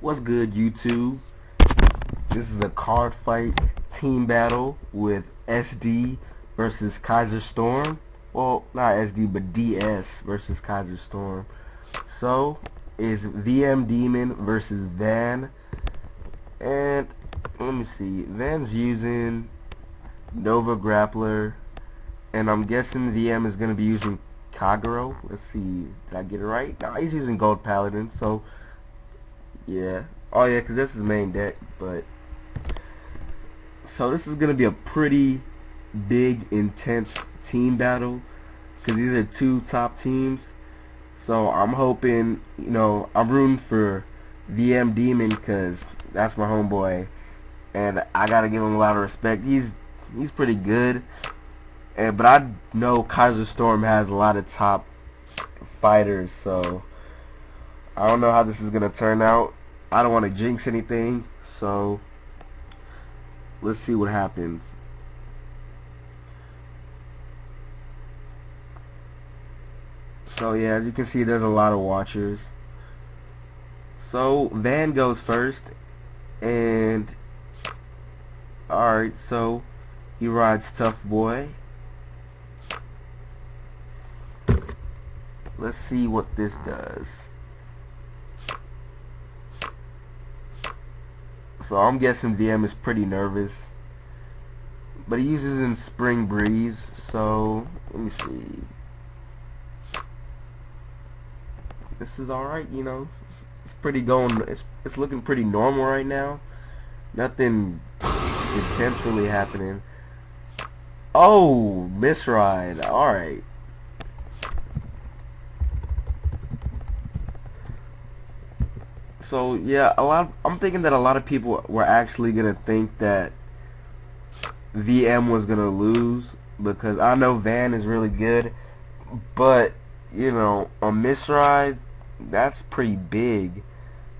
What's good, YouTube? This is a card fight team battle with SD versus Kaiser Storm. Well, not SD, but DS versus Kaiser Storm. So, is VmDemon versus Van. And, let me see. Van's using Nova Grappler. And I'm guessing VM is going to be using Kagero. Let's see. Did I get it right? No, he's using Gold Paladin. So, yeah. Oh, yeah, because this is main deck. But so this is going to be a pretty big, intense team battle. Because these are two top teams. So I'm hoping, I'm rooting for VmDemon because that's my homeboy. And I got to give him a lot of respect. He's pretty good. But I know Kaiser Storm has a lot of top fighters, so I don't know how this is going to turn out. I don't want to jinx anything, so let's see what happens. So yeah, as you can see, there's a lot of watchers. So Van goes first, and alright, so he rides Tough Boy. Let's see what this does. So I'm guessing VM is pretty nervous. But he uses in Spring Breeze, so let me see. This is alright, it's pretty going, it's looking pretty normal right now. Nothing intense really happening. Oh, misride, alright. So yeah, I'm thinking that a lot of people were actually gonna think that VM was gonna lose because I know Van is really good, but a misride, that's pretty big.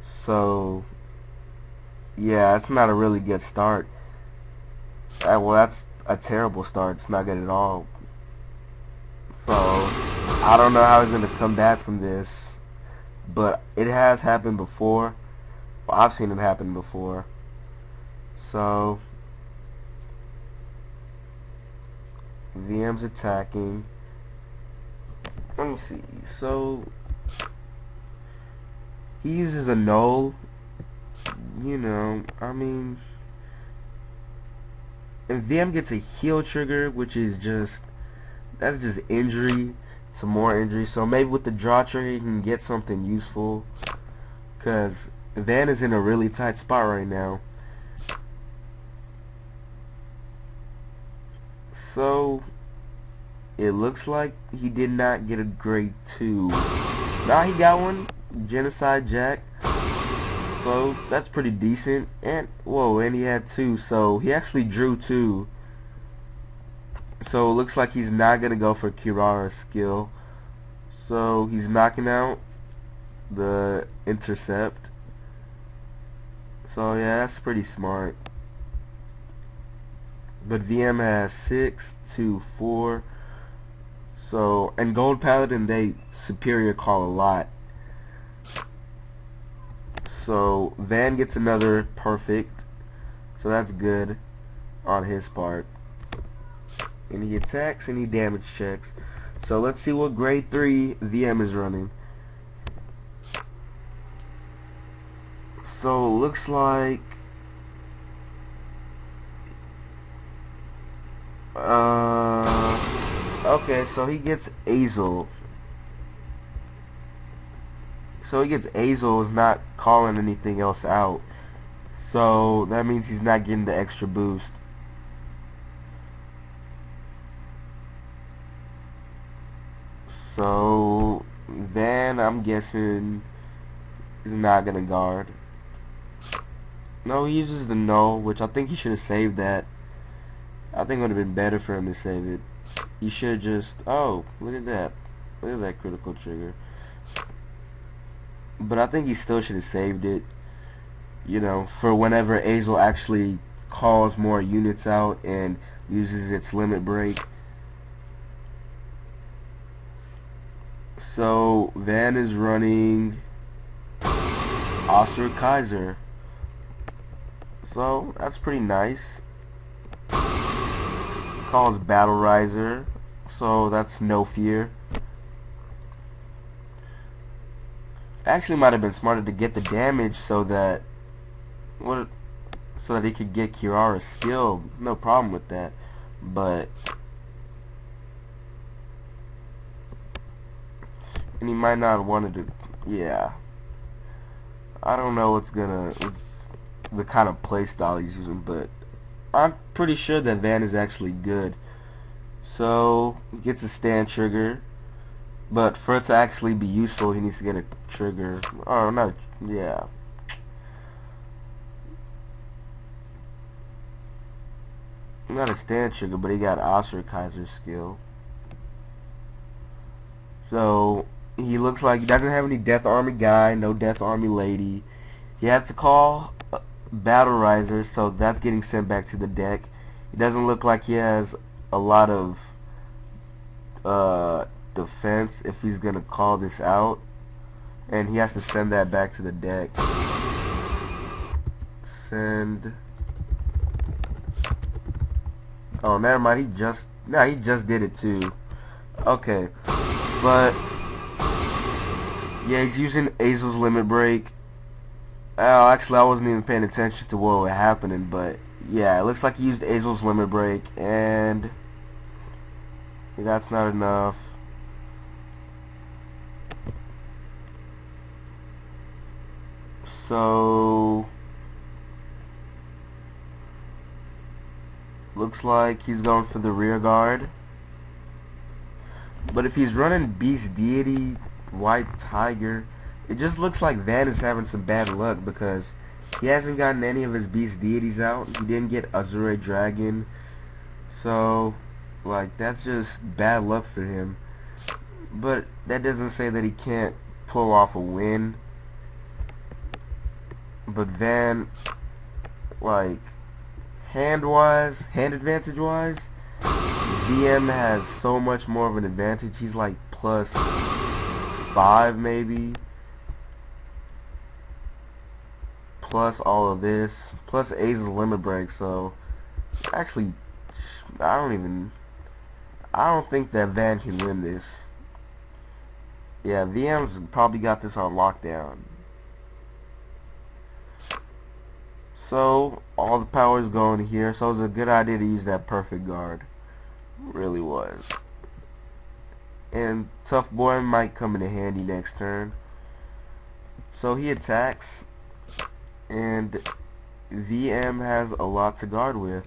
So yeah, it's not a really good start. Well, that's a terrible start. It's not good at all. So I don't know how he's gonna come back from this. But it has happened before. Well, I've seen it happen before. So VM's attacking. Let me see. So he uses a null. I mean, and VM gets a heal trigger, which is that's just injury. Some more injury, so maybe with the draw trigger you can get something useful, because Van is in a really tight spot right now. So it looks like he did not get a grade 2. Now he got one, Genocide Jack, so that's pretty decent. And whoa, and he had 2, so he actually drew 2. So it looks like he's not going to go for Kirara's skill. So he's knocking out the intercept. So yeah, that's pretty smart. But VM has 6, 2, 4. So, and Gold Paladin, they superior call a lot. So Van gets another perfect. So that's good on his part. And he attacks and he damage checks. So let's see what grade 3 VM is running. So looks like okay, so he gets Azel. So he gets Azel is not calling anything else out. So that means he's not getting the extra boost. So Van, I'm guessing, is not gonna guard. No, he uses the null, which I think he should have saved that. I think it would have been better for him to save it. He should have just, oh, look at that. Look at that critical trigger. But I think he still should have saved it, for whenever Azel actually calls more units out and uses its limit break. So Van is running Kaiser. So that's pretty nice. Calls Battle Riser. So that's no fear. Actually might have been smarter to get the damage so that he could get Kirara's skill. No problem with that. But and he might not have wanted to, yeah. I don't know what's the kind of playstyle he's using, but I'm pretty sure that Van is actually good. So he gets a stand trigger, but for it to actually be useful, he needs to get a trigger. Oh no, yeah. Not a stand trigger, but he got Kaiser's skill. So he looks like he doesn't have any Death Army guy, no Death Army lady. He had to call Battle Riser, so that's getting sent back to the deck. He doesn't look like he has a lot of defense if he's gonna call this out, and he has to send that back to the deck. Send. Oh, never mind. He just did it too. Okay, but yeah, he's using Azel's Limit Break. Actually, I wasn't even paying attention to what was happening, but yeah, it looks like he used Azel's Limit Break, and that's not enough. So looks like he's going for the rear guard. But if he's running Beast Deity, White Tiger, it just looks like Van is having some bad luck because he hasn't gotten any of his Beast Deities out. He didn't get Azure Dragon. So, like, that's just bad luck for him. But that doesn't say that he can't pull off a win. But Van, like, hand advantage wise, VM has so much more of an advantage. He's like +5 maybe, plus all of this, plus A's limit break. So actually, I don't think that Van can win this. Yeah, VM's probably got this on lockdown. So all the power is going here, so it was a good idea to use that perfect guard. Really was. And Tough Boy might come in handy next turn. So he attacks, and VM has a lot to guard with.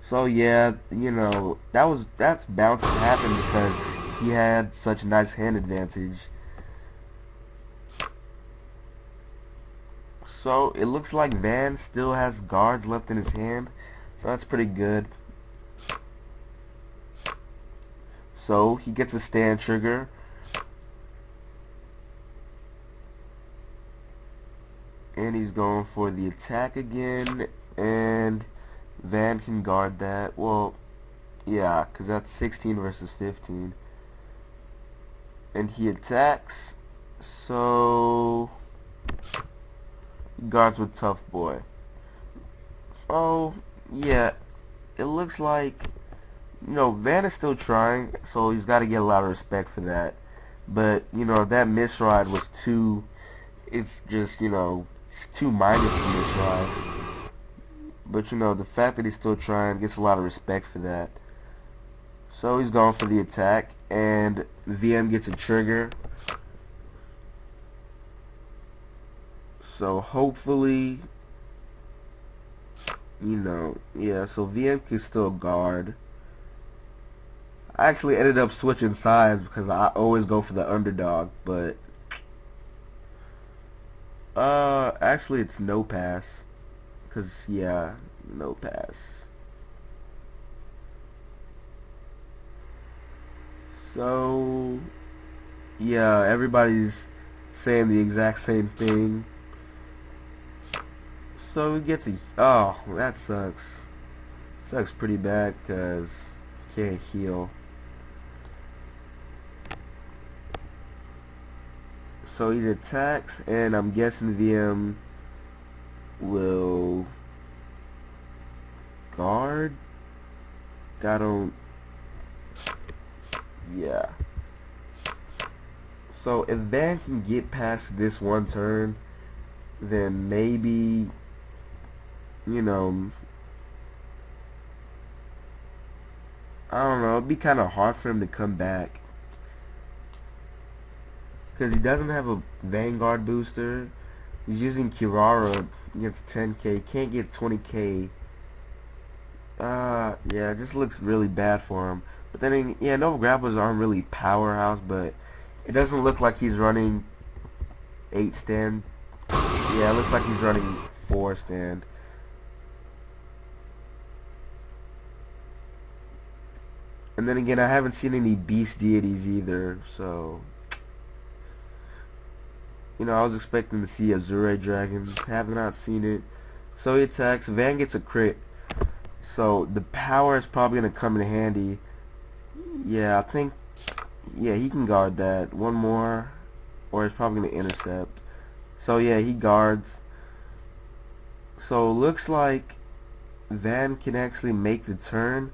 So yeah, you know, that's bound to happen because he had such nice hand advantage. So it looks like Van still has guards left in his hand, so that's pretty good. So he gets a stand trigger. And he's going for the attack again, and Van can guard that. Well, yeah, because that's 16 versus 15. And he attacks, so guards with Tough Boy. So yeah, it looks like, you know, Van is still trying, so he's got to get a lot of respect for that. But you know, that misride was too, it's just, you know, it's too minus for misride. But you know, the fact that he's still trying gets a lot of respect for that. So he's going for the attack, and VM gets a trigger. So hopefully, you know, yeah, so VM can still guard. I actually ended up switching sides because I always go for the underdog, but actually it's no pass, because yeah, no pass. So yeah, everybody's saying the exact same thing. So he gets a, oh, that sucks. Sucks pretty bad because he can't heal. So he attacks, and I'm guessing VM will guard. I don't. Yeah. So if Van can get past this one turn, then maybe, you know, I don't know, it'd be kind of hard for him to come back. Because he doesn't have a Vanguard booster. He's using Kirara, gets 10k, can't get 20k. Yeah, it just looks really bad for him. But then, yeah, no grapplers aren't really powerhouse, but it doesn't look like he's running 8 stand. Yeah, it looks like he's running 4 stand. And then again, I haven't seen any beast deities either, so, you know, I was expecting to see a Azure Dragon. Have not seen it. So he attacks. Van gets a crit. So the power is probably going to come in handy. Yeah, I think, yeah, he can guard that. One more, or it's probably going to intercept. So yeah, he guards. So looks like Van can actually make the turn,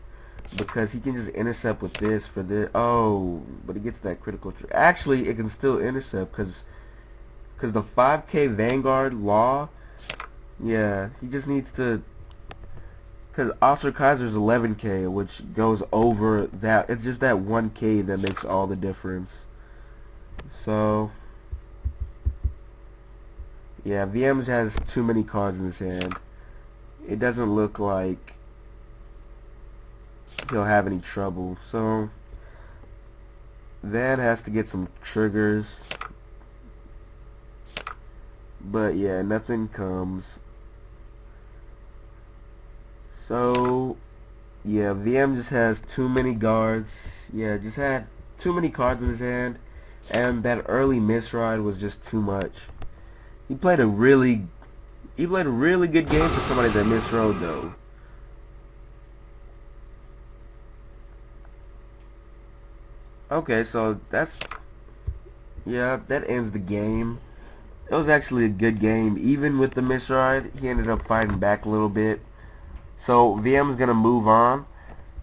because he can just intercept with this for this. Oh, but he gets that critical. Actually, it can still intercept, because the 5k Vanguard law, yeah, he just needs to, because Officer Kaiser's 11k, which goes over that. It's just that 1k that makes all the difference. So, yeah, VMs has too many cards in his hand. It doesn't look like he'll have any trouble. So, Van has to get some triggers. But yeah, nothing comes. So yeah, VM just has too many guards. Yeah, just had too many cards in his hand, and that early misride was just too much. He played a really good game for somebody that misrode though. Okay, so that ends the game. It was actually a good game. Even with the misride, he ended up fighting back a little bit. So VM is gonna move on.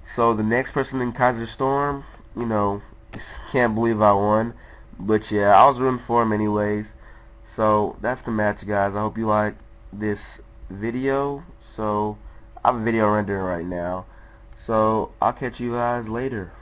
So the next person in Kaiser Storm, you know, can't believe I won. But yeah, I was rooting for him anyways. So that's the match, guys. I hope you like this video. So I have a video rendering right now. So I'll catch you guys later.